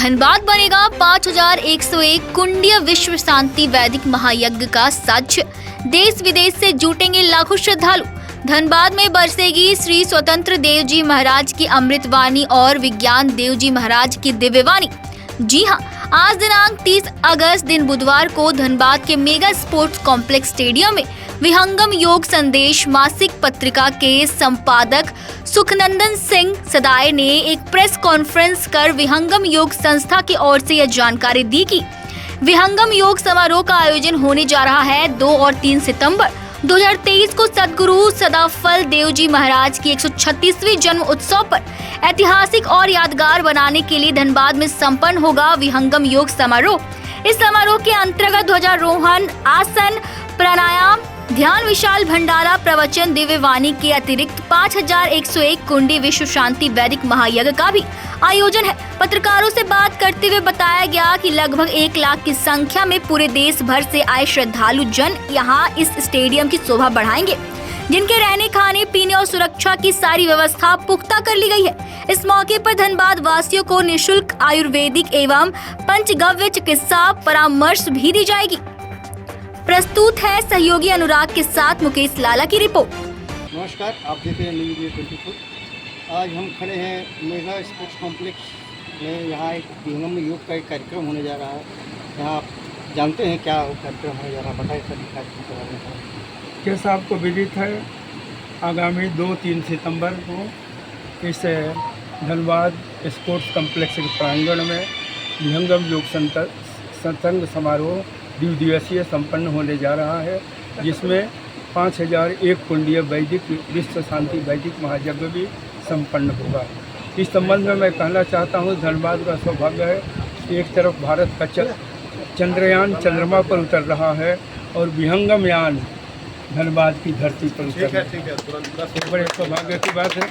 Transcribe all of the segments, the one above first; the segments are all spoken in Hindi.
धनबाद बनेगा 5101 कुंडीय विश्व शांति वैदिक महायज्ञ का साक्ष्य। देश विदेश से जुटेंगे लाखों श्रद्धालु। धनबाद में बरसेगी श्री स्वतंत्र देव जी महाराज की अमृतवाणी और विज्ञान देव जी महाराज की दिव्यवाणी। जी हां, आज दिनांक 30 अगस्त दिन बुधवार को धनबाद के मेगा स्पोर्ट्स कॉम्प्लेक्स स्टेडियम में विहंगम योग संदेश मासिक पत्रिका के संपादक सुखनंदन सिंह सदाए ने एक प्रेस कॉन्फ्रेंस कर विहंगम योग संस्था की ओर से यह जानकारी दी कि विहंगम योग समारोह का आयोजन होने जा रहा है 2 और 3 सितंबर 2023 को सदगुरु सदाफल देव जी महाराज की 136वीं जन्म उत्सव पर ऐतिहासिक और यादगार बनाने के लिए धनबाद में संपन्न होगा विहंगम योग समारोह। इस समारोह के अंतर्गत ध्वजारोहण, आसन, प्राणायाम, ध्यान, विशाल भंडारा, प्रवचन, दिव्य वाणी के अतिरिक्त 5101 कुंडी विश्व शांति वैदिक महायज्ञ का भी आयोजन है। पत्रकारों से बात करते हुए बताया गया कि लगभग 1 लाख की संख्या में पूरे देश भर से आए श्रद्धालु जन यहां इस स्टेडियम की शोभा बढ़ाएंगे, जिनके रहने, खाने, पीने और सुरक्षा की सारी व्यवस्था पुख्ता कर ली गई है। इस मौके पर धनबाद वासियों को निःशुल्क आयुर्वेदिक एवं पंचगव्य चिकित्सा परामर्श भी दी जाएगी। प्रस्तुत है सहयोगी अनुराग के साथ मुकेश लाला की रिपोर्ट। नमस्कार, आप देख रहे हैं न्यूज़ 24। आज हम खड़े हैं मेगा स्पोर्ट्स कॉम्प्लेक्स में। यहाँ एक विहंगम योग का एक कार्यक्रम होने जा रहा है। यहाँ आप जानते हैं क्या वो कार्यक्रम होने जा रहा है, बताइए सर कार्यक्रम के बारे में। जैसा आपको विदित है, आगामी 2-3 सितंबर को इस धनबाद स्पोर्ट्स कॉम्प्लेक्स के प्रांगण में विहंगम योग सत्संग समारोह द्विदिवसीय संपन्न होने जा रहा है, जिसमें 5001 कुंडीय वैदिक विश्व शांति वैदिक महायज्ञ भी संपन्न होगा। इस संबंध में मैं कहना चाहता हूँ, धनबाद का सौभाग्य है कि एक तरफ भारत का चंद्रयान चंद्रमा पर उतर रहा है और विहंगम यान धनबाद की धरती पर उतर रहा है। बड़े सौभाग्य की बात है।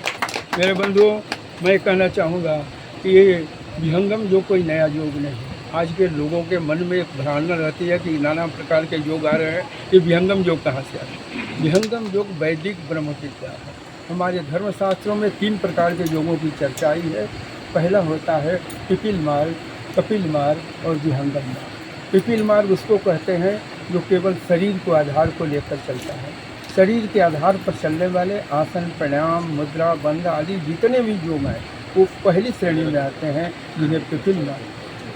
मेरे बंधुओं, मैं कहना चाहूँगा कि ये विहंगम योग कोई नया योग नहीं है। आज के लोगों के मन में एक धारणा रहती है कि नाना प्रकार के योग आ रहे हैं, ये विहंगम योग कहाँ से आ रहे हैं। विहंगम योग वैदिक ब्रह्म विद्या है। हमारे धर्मशास्त्रों में 3 प्रकार के योगों की चर्चा आई है। पहला होता है पिपील मार्ग, कपिल मार्ग और विहंगम मार्ग। पिपील मार्ग उसको कहते हैं जो केवल शरीर को आधार को लेकर चलता है। शरीर के आधार पर चलने वाले आसन, प्राणायाम, मुद्रा, बंध आदि जितने भी योग हैं वो पहली श्रेणी में आते हैं, जिन्हें पिपील मार्ग।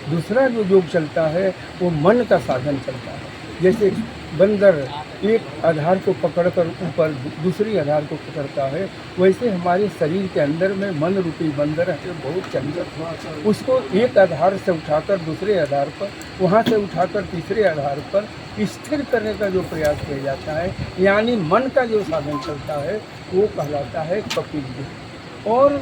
दूसरा जो योग चलता है वो मन का साधन चलता है। जैसे बंदर एक आधार को पकड़कर ऊपर दूसरी आधार को पकड़ता है, वैसे हमारे शरीर के अंदर में मन रूपी बंदर है, बहुत चंचल। उसको एक आधार से उठाकर दूसरे आधार पर, वहाँ से उठाकर तीसरे आधार पर स्थिर करने का जो प्रयास किया जाता है, यानी मन का जो साधन चलता है वो कहलाता है कपिल योग। और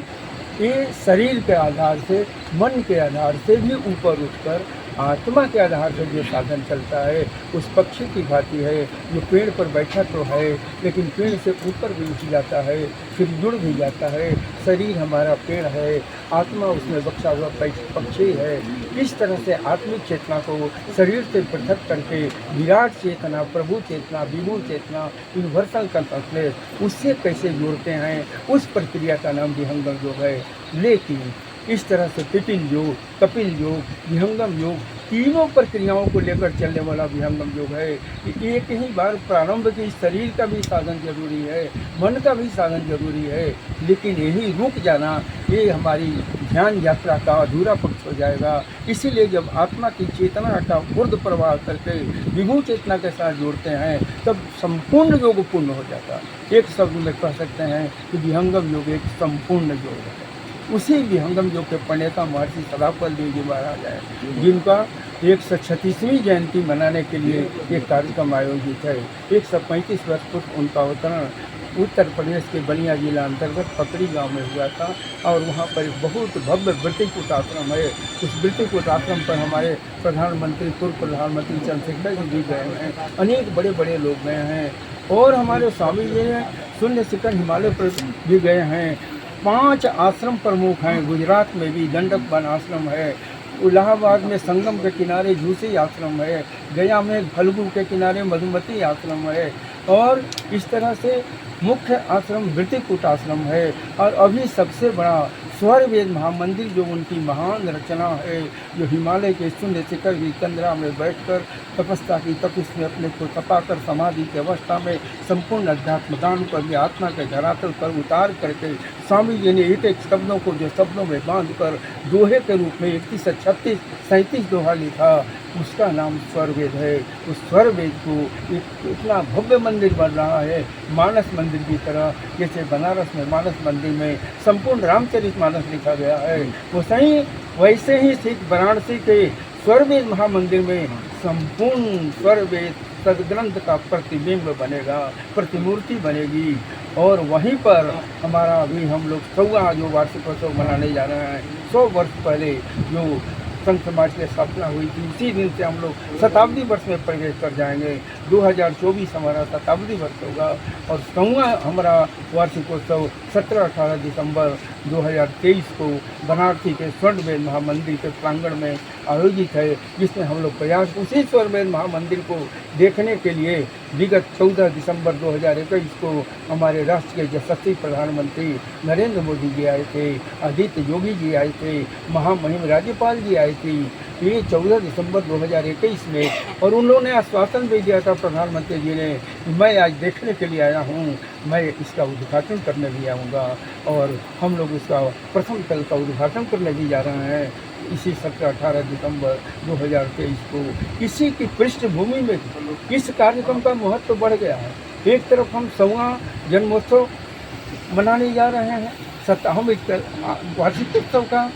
ये शरीर के आधार से, मन के आधार से भी ऊपर उठकर आत्मा के आधार से जो साधन चलता है उस पक्षी की भांति है, जो पेड़ पर बैठा तो है लेकिन पेड़ से ऊपर भी उठ जाता है, फिर जुड़ भी जाता है। शरीर हमारा पेड़ है, आत्मा उसमें बख्शा हुआ पक्षी है। इस तरह से आत्मिक चेतना को शरीर से पृथक करके विराट चेतना, प्रभु चेतना, विभु चेतना, यूनिवर्सल कॉन्शसनेस, उससे कैसे जोड़ते हैं, उस प्रक्रिया का नाम विहंगम योग है। लेकिन इस तरह से पिपील योग, कपिल योग, विहंगम योग, तीनों प्रक्रियाओं को लेकर चलने वाला विहंगम योग है। एक ही बार प्रारंभ की शरीर का भी साधन जरूरी है, मन का भी साधन जरूरी है, लेकिन यही रुक जाना ये हमारी ध्यान यात्रा का अधूरा पक्ष हो जाएगा। इसीलिए जब आत्मा की चेतना का ऊर्ध्व प्रवाह करके विभु चेतना के साथ जोड़ते हैं तब संपूर्ण योग पूर्ण हो जाता है। एक शब्द में कह सकते हैं कि विहंगम योग एक संपूर्ण योग है। उसी विहंगम योग के प्रणेता महर्षि सदाफल देव जी महाराज है, जिनका 136वीं जयंती मनाने के लिए एक कार्यक्रम आयोजित है। 135 वर्ष पूर्व उनका अवतरण उत्तर प्रदेश के बलिया जिला अंतर्गत पकड़ी गांव में हुआ था और वहां पर एक बहुत भव्य वृत्तिकूट आश्रम है। उस वृत्तिकूट आश्रम पर हमारे प्रधानमंत्री, पूर्व प्रधानमंत्री चंद्रशेखर जी भी गए हैं, अनेक बड़े बड़े लोग गए हैं और हमारे स्वामी जी ने शून्य शिखर हिमालय पर भी गए हैं। 5 आश्रम प्रमुख हैं। गुजरात में भी दंडक वन आश्रम है, इलाहाबाद में संगम के किनारे झूसी आश्रम है, गया में फल्गु के किनारे मधुमती आश्रम है और इस तरह से मुख्य आश्रम वृत्तिकूट आश्रम है। और अभी सबसे बड़ा स्वर वेद महामंदिर जो उनकी महान रचना है, जो हिमालय के शून्य शिखर की कंदरा में बैठकर तपस्या की, तप उसमें अपने को तपाकर समाधि की अवस्था में संपूर्ण अध्यात्म ज्ञान को अपनी आत्मा के धरातल पर उतार करके स्वामी जी ने एक एक शब्दों को जो शब्दों में बांधकर दोहे के रूप में 31 36 37 दोहा लिखा, उसका नाम स्वर वेद है। उस स्वर वेद को एक इतना भव्य मंदिर बन रहा है, मानस मंदिर की तरह, जैसे बनारस में मानस मंदिर में संपूर्ण रामचरित मानस लिखा गया है, वो सही वैसे ही ठीक वाराणसी के स्वर वेद महामंदिर में संपूर्ण स्वर वेद सदग्रंथ का प्रतिबिंब बनेगा, प्रतिमूर्ति बनेगी। और वहीं पर हमारा अभी हम लोग 100वां जो वार्षिकोत्सव मनाने जा रहे हैं, 100 वर्ष पहले जो संघ समाज की स्थापना हुई थी, उसी दिन से हम लोग शताब्दी वर्ष में प्रवेश कर जाएंगे। 2024 हमारा शताब्दी वर्ष होगा और 100वां हमारा वार्षिकोत्सव 17-18 दिसंबर 2023 को बनारसी के स्वर्ण वेद महामंदिर के प्रांगण में आयोजित है, जिसमें हम लोग प्रयास उसी स्वर्ण वेद महामंदिर को देखने के लिए विगत 14 दिसंबर 2021 को हमारे राष्ट्र के यशस्वी प्रधानमंत्री नरेंद्र मोदी जी आए थे, आदित्य योगी जी आए थे, महामहिम राज्यपाल जी आए थे, ये 14 दिसंबर 2021 में। और उन लोगों ने आश्वासन भी दिया था प्रधानमंत्री जी ने, मैं आज देखने के लिए आया हूँ, मैं इसका उद्घाटन करने भी आऊँगा। और हम लोग इसका प्रथम तल का उद्घाटन करने भी जा रहे हैं इसी 17-18 दिसंबर 2023 को। इसी की पृष्ठभूमि में इस कार्यक्रम का महत्व बढ़ गया है। एक तरफ हम 100वां जन्मोत्सव मनाने जा रहे हैं, हम वार्षिकोत्सव का,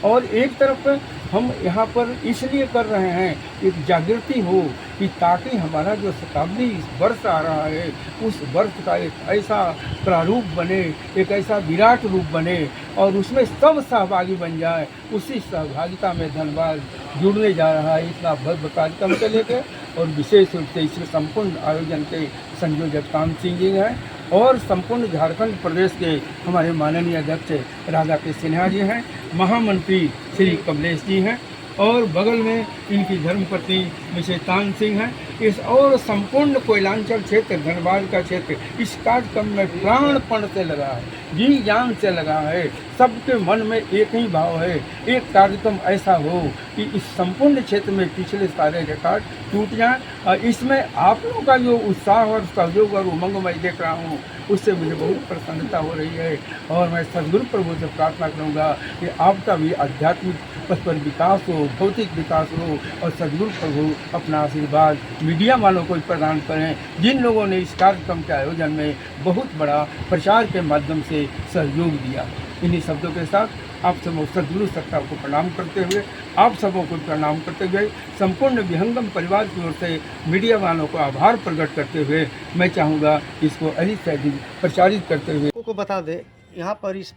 और एक तरफ हम यहाँ पर इसलिए कर रहे हैं एक जागृति हो कि ताकि हमारा जो शताब्दी वर्ष आ रहा है, उस वर्ष का एक ऐसा प्रारूप बने, एक ऐसा विराट रूप बने और उसमें सब सहभागी बन जाए। उसी सहभागिता में धनबाद जुड़ने जा रहा है इतना भव्य कार्यक्रम के लेकर। और विशेष रूप से इसके संपूर्ण आयोजन के संयोजक काम सिंह जी हैं और संपूर्ण झारखंड प्रदेश के हमारे माननीय अध्यक्ष राधा के सिन्हा जी हैं, महामंत्री श्री कमलेश जी हैं और बगल में इनकी धर्मपत्नी मिसेज तान सिंह हैं। इस और संपूर्ण कोयलांचल क्षेत्र, धनबाद का क्षेत्र इस कार्यक्रम में प्राणपण से लगा है, जी जान से लगा है। सबके मन में एक ही भाव है, एक कार्यक्रम ऐसा हो कि इस संपूर्ण क्षेत्र में पिछले सारे रिकॉर्ड टूट जाएं। और इसमें आप लोगों का जो उत्साह और सहयोग और उमंग मैं देख रहा हूँ, उससे मुझे बहुत प्रसन्नता हो रही है। और मैं सदगुरु प्रभु से प्रार्थना करूँगा कि आपका भी आध्यात्मिक पथ पर विकास हो, भौतिक विकास हो और सदगुरु प्रभु अपना आशीर्वाद मीडिया वालों को प्रदान करें, जिन लोगों ने इस कार्यक्रम के आयोजन में बहुत बड़ा प्रचार के माध्यम से सहयोग दिया। इन्हीं शब्दों के साथ आप सबों सदगुरु सत्ता को प्रणाम करते हुए, आप सबों को प्रणाम करते हुए, संपूर्ण विहंगम परिवार की ओर से मीडिया वालों को आभार प्रकट करते हुए मैं चाहूँगा इसको अधिक से अधिक प्रचारित करते हुए को बता दें, यहाँ पर इस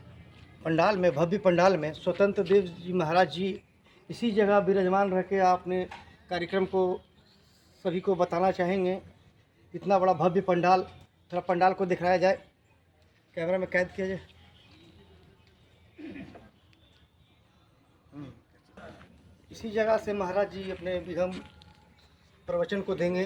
पंडाल में, भव्य पंडाल में स्वतंत्र देव जी महाराज जी इसी जगह विराजमान रह के आपने कार्यक्रम को सभी को बताना चाहेंगे। इतना बड़ा भव्य पंडाल, थोड़ा पंडाल को दिखाया जाए, कैमरा में कैद किया जाए। इसी जगह से महाराज जी अपने विहंगम प्रवचन को देंगे।